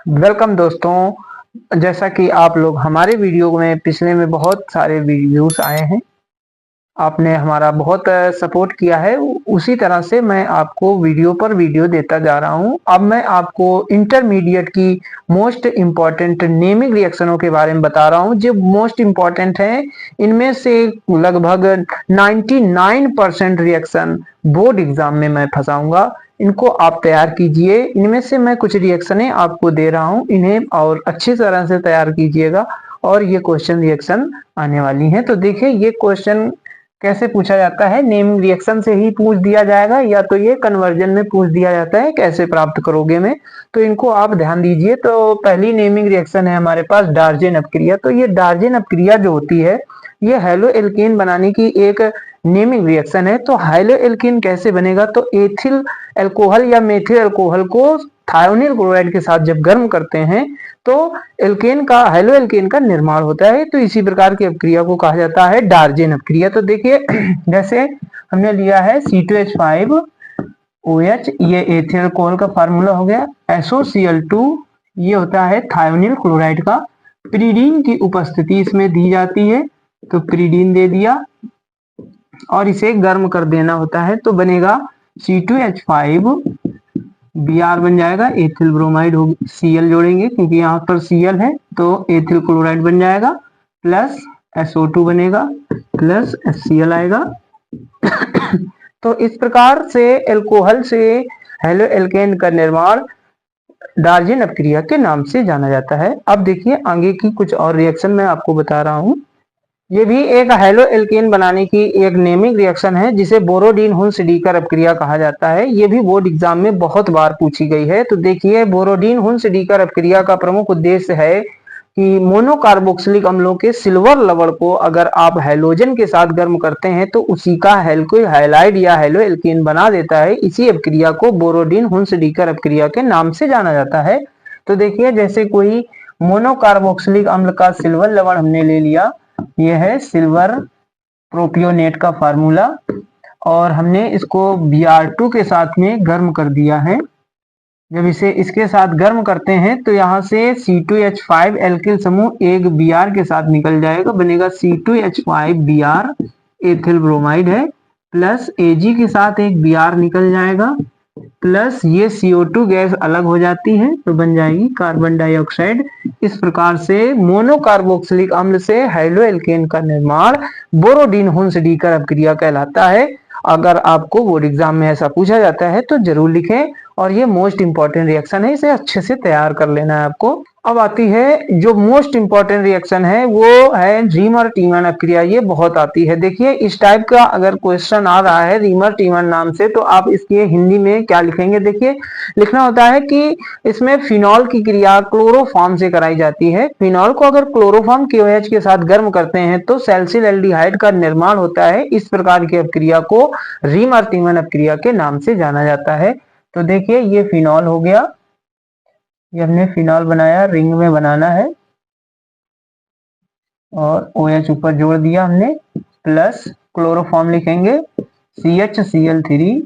Welcome दोस्तों, जैसा कि आप लोग हमारे वीडियो में पिछले में बहुत सारे व्यूज आए हैं, आपने हमारा बहुत सपोर्ट किया है। उसी तरह से मैं आपको वीडियो पर वीडियो देता जा रहा हूं। अब मैं आपको इंटरमीडिएट की मोस्ट इम्पॉर्टेंट नेमिंग रिएक्शनों के बारे में बता रहा हूं जो मोस्ट इम्पॉर्टेंट हैं। इनमें से लगभग 99% रिएक्शन बोर्ड एग्जाम में मैं फंसाऊंगा। इनको आप तैयार कीजिए। इनमें से मैं कुछ रिएक्शनें आपको दे रहा हूं, इन्हें और अच्छी तरह से तैयार कीजिएगा और ये क्वेश्चन रिएक्शन आने वाली हैं। तो देखिए, ये क्वेश्चन कैसे पूछा जाता है। नेमिंग रिएक्शन से ही पूछ दिया जाएगा या तो ये कन्वर्जन में पूछ दिया जाता है, कैसे प्राप्त करोगे में। तो इनको आप ध्यान दीजिए। तो पहली नेमिंग रिएक्शन है हमारे पास डार्जेन अपक्रिया। तो ये डार्जेन अपक्रिया जो होती है ये हैलो एल्कीन बनाने की एक नेमिंग रिएक्शन है। तो हैलो एल्कीन कैसे बनेगा, तो एथिल अल्कोहल या मेथिल अल्कोहल को थायोनिल क्लोराइड के साथ जब गर्म करते हैं तो एल्केन का हैलो एल्केन का निर्माण होता है। तो इसी प्रकार की अपक्रिया को कहा जाता है डार्जेन अपक्रिया। तो देखिए, जैसे हमने लिया है C2H5OH, ये एथिल अल्कोहल का फार्मूला हो गया। SOCl2 ये होता है थायोनिल क्लोराइड का। प्रीडीन की उपस्थिति इसमें दी जाती है, तो प्रीडीन दे दिया और इसे गर्म कर देना होता है। तो बनेगा C2H5 Br बन जाएगा, एथिल ब्रोमाइड हो, Cl जोड़ेंगे क्योंकि यहाँ पर Cl है तो एथिल क्लोराइड बन जाएगा, प्लस SO2 बनेगा, प्लस HCl आएगा। तो इस प्रकार से एल्कोहल से हैलो एल्केन का निर्माण डार्जेन अपक्रिया के नाम से जाना जाता है। अब देखिए आगे की कुछ और रिएक्शन मैं आपको बता रहा हूँ। ये भी एक हैलो एल्केन बनाने की एक नेमिंग रिएक्शन है जिसे बोरोडीन हुंस डीकर अपक्रिया कहा जाता है। ये भी बोर्ड एग्जाम में बहुत बार पूछी गई है। तो देखिए, बोरोडीन हुंस डीकर अपक्रिया का प्रमुख उद्देश्य है कि मोनोकार्बोक्सिलिक अम्लों के सिल्वर लवण को अगर आप हैलोजन के साथ गर्म करते हैं तो उसी का हैल्कोइल हैलाइड या हैलो एल्केन बना देता है। इसी अपक्रिया को बोरोडीन हुंस डीकर अपक्रिया के नाम से जाना जाता है। तो देखिए, जैसे कोई मोनोकार्बोक्सिलिक अम्ल का सिल्वर लवण हमने ले लिया, ये है सिल्वर प्रोपियोनेट का फार्मूला, और हमने इसको Br2 के साथ में गर्म कर दिया है। जब इसे इसके साथ गर्म करते हैं तो यहाँ से C2H5 एल्किल समूह एक Br के साथ निकल जाएगा, बनेगा C2H5Br, एथिल ब्रोमाइड है, प्लस Ag के साथ एक Br निकल जाएगा, प्लस ये CO2 गैस अलग हो जाती है तो बन जाएगी कार्बन डाइऑक्साइड। इस प्रकार से मोनोकार्बोक्सिलिक अम्ल से हैलो एल्केन का निर्माण बोरोडीन हुंस डीकर अपक्रिया कहलाता है। अगर आपको बोर्ड एग्जाम में ऐसा पूछा जाता है तो जरूर लिखें, और ये मोस्ट इंपॉर्टेंट रिएक्शन है, इसे अच्छे से तैयार कर लेना है आपको। अब आती है जो मोस्ट इंपॉर्टेंट रिएक्शन है, वो है रीमर टीमन अपक्रिया। ये बहुत आती है। देखिए, इस टाइप का अगर क्वेश्चन आ रहा है रीमर टीमन नाम से तो आप इसके हिंदी में क्या लिखेंगे। देखिए, लिखना होता है कि इसमें फिनॉल की क्रिया क्लोरोफॉर्म से कराई जाती है। फिनॉल को अगर क्लोरोफॉर्म KOH के साथ गर्म करते हैं तो सैलिसिल एल्डिहाइड का निर्माण होता है। इस प्रकार की अपक्रिया को रीमर टीमन अपक्रिया के नाम से जाना जाता है। तो देखिए, ये फिनॉल हो गया, ये हमने फिनॉल बनाया, रिंग में बनाना है और OH ऊपर जोड़ दिया हमने, प्लस क्लोरोफॉर्म लिखेंगे CHCl3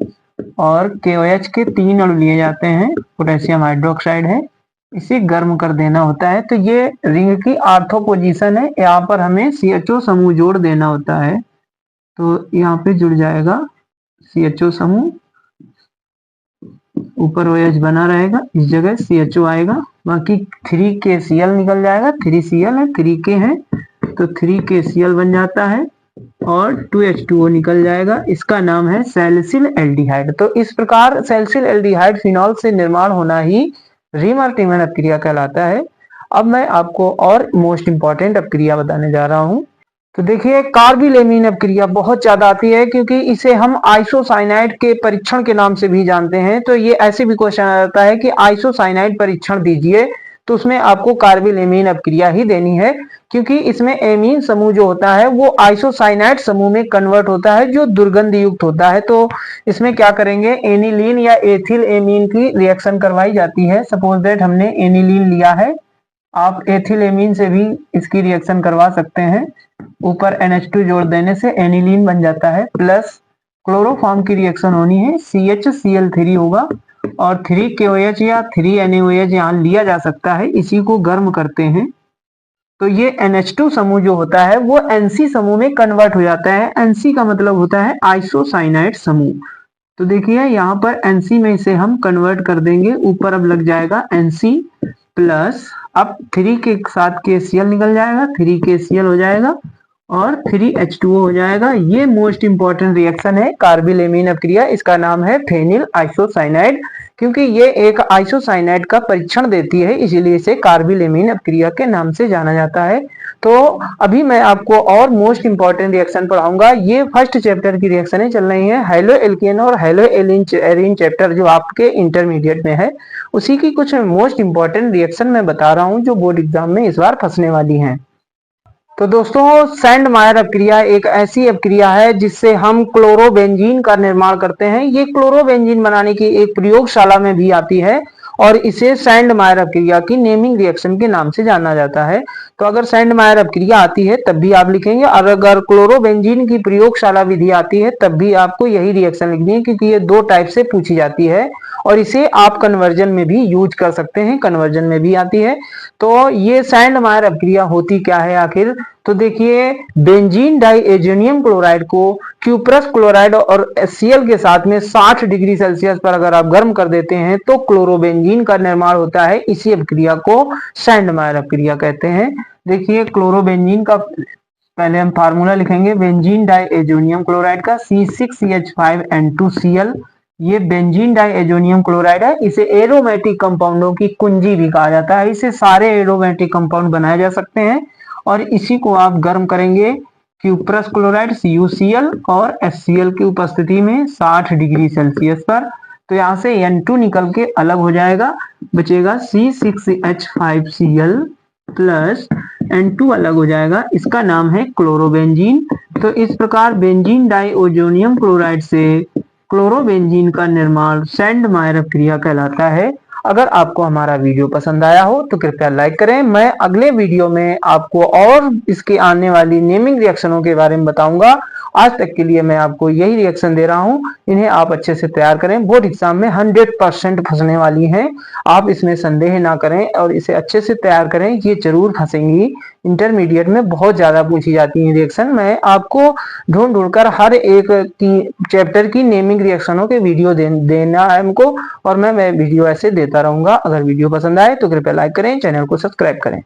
और KOH के 3 अणु लिए जाते हैं, पोटेशियम हाइड्रोक्साइड है, इसे गर्म कर देना होता है। तो ये रिंग की आर्थो पोजीशन है, यहाँ पर हमें CHO समूह जोड़ देना होता है। तो यहाँ पे जुड़ जाएगा CHO समूह, ऊपर OH बना रहेगा, इस जगह CHO आएगा, बाकी 3KCl निकल जाएगा। 3Cl है, 3K है तो 3KCl बन जाता है और 2H2O निकल जाएगा। इसका नाम है सैलिसिल एल्डिहाइड। तो इस प्रकार सैलिसिल एल्डिहाइड फिनॉल से निर्माण होना ही रीमर टीमन अपक्रिया कहलाता है। अब मैं आपको और मोस्ट इंपॉर्टेंट अपक्रिया बताने जा रहा हूँ। तो देखिए, कार्बिलेमीन अपक्रिया बहुत ज्यादा आती है क्योंकि इसे हम आइसोसाइनाइड के परीक्षण के नाम से भी जानते हैं। तो ये ऐसे भी क्वेश्चन आता है कि आइसोसाइनाइड परीक्षण दीजिए, तो उसमें आपको कार्बिलेमीन अपक्रिया ही देनी है क्योंकि इसमें एमीन समूह जो होता है वो आइसोसाइनाइड समूह में कन्वर्ट होता है जो दुर्गंध युक्त होता है। तो इसमें क्या करेंगे, एनिलीन या एथिल एमीन की रिएक्शन करवाई जाती है। सपोज दैट हमने एनिलीन लिया है, आप एथिल एमीन से भी इसकी रिएक्शन करवा सकते हैं। ऊपर NH2 जोड़ देने से एनिलीन बन जाता है, प्लस क्लोरोफॉर्म की रिएक्शन होनी है, CHCl3 होगा और 3KOH या 3NaOH यहाँ लिया जा सकता है, इसी को गर्म करते हैं तो ये NH2 समूह जो होता है वो NC समूह में कन्वर्ट हो जाता है। NC का मतलब होता है आइसोसाइनाइड समूह। तो देखिए यहाँ पर NC में इसे हम कन्वर्ट कर देंगे, ऊपर अब लग जाएगा NC प्लस, अब 3 के साथ KCl निकल जाएगा, 3KCl हो जाएगा और 3H2O हो जाएगा। ये मोस्ट इंपॉर्टेंट रिएक्शन है कार्बिल-एमीन अपक्रिया, इसका नाम है फेनिल आइसोसाइनाइड, क्योंकि ये एक आइसोसाइनाइड का परीक्षण देती है, इसीलिए इसे कार्बिल-एमीन अपक्रिया के नाम से जाना जाता है। तो अभी मैं आपको और मोस्ट इंपॉर्टेंट रिएक्शन पढ़ाऊंगा। ये फर्स्ट चैप्टर की रिएक्शनें चल रही हैं, हेलो एल्केन और हेलो एरीन चैप्टर जो आपके इंटरमीडिएट में है, उसी की कुछ मोस्ट इंपॉर्टेंट रिएक्शन मैं बता रहा हूँ जो बोर्ड एग्जाम में इस बार फंसने वाली हैं। तो दोस्तों सैंडमायर अपक्रिया एक ऐसी अपक्रिया है जिससे हम क्लोरोबेंजीन का निर्माण करते हैं। ये क्लोरोबेंजीन बनाने की एक प्रयोगशाला में भी आती है और इसे सैंडमायर अपक्रिया की नेमिंग रिएक्शन के नाम से जाना जाता है। तो अगर सैंडमायर अपक्रिया आती है तब भी आप लिखेंगे, और अगर क्लोरोबेंजीन की प्रयोगशाला विधि आती है तब भी आपको यही रिएक्शन लिखनी है, क्योंकि ये दो टाइप से पूछी जाती है और इसे आप कन्वर्जन में भी यूज कर सकते हैं, कन्वर्जन में भी आती है। तो ये सैंडमायर अपक्रिया होती क्या है आखिर? तो देखिए बेंजीन डाइएजोनियम क्लोराइड को क्यूप्रस क्लोराइड और HCl के साथ में 60 डिग्री सेल्सियस पर अगर आप गर्म कर देते हैं तो क्लोरोबेंजीन का निर्माण होता है। इसी अपक्रिया को सैंडमायर अपक्रिया कहते हैं। देखिए क्लोरोबेंजीन का पहले हम फार्मूला लिखेंगे, बेंजीन डाइएजोनियम क्लोराइड का C6H5N2Cl। ये बेंजीन डाइएजोनियम क्लोराइड है, इसे एरोमेटिक कंपाउंडों की कुंजी भी कहा जाता है। इसे सारे एरोमेटिक कंपाउंड बनाए जा सकते हैं और इसी को आप गर्म करेंगे क्यूप्रस क्लोराइड CuCl और HCl की उपस्थिति में 60 डिग्री सेल्सियस पर। तो यहाँ से N2 निकल के अलग हो जाएगा, बचेगा C6H5Cl प्लस N2 अलग हो जाएगा, इसका नाम है क्लोरोबेंजीन। तो इस प्रकार बेंजीन डाइओजोनियम क्लोराइड से क्लोरोबेंजीन का निर्माण सैंडमायर अपक्रिया कहलाता है। अगर आपको हमारा वीडियो पसंद आया हो तो कृपया लाइक करें। मैं अगले वीडियो में आपको और इसके आने वाली नेमिंग रिएक्शनों के बारे में बताऊंगा। आज तक के लिए मैं आपको यही रिएक्शन दे रहा हूं, इन्हें आप अच्छे से तैयार करें। बोर्ड एग्जाम में 100% फंसने वाली हैं, आप इसमें संदेह ना करें और इसे अच्छे से तैयार करें, ये जरूर फंसेंगी। इंटरमीडिएट में बहुत ज्यादा पूछी जाती है रिएक्शन। मैं आपको ढूंढ कर हर एक चैप्टर की नेमिंग रिएक्शनों के वीडियो देना है हमको, और मैं वीडियो ऐसे देता रहूंगा। अगर वीडियो पसंद आए तो कृपया लाइक करें, चैनल को सब्सक्राइब करें।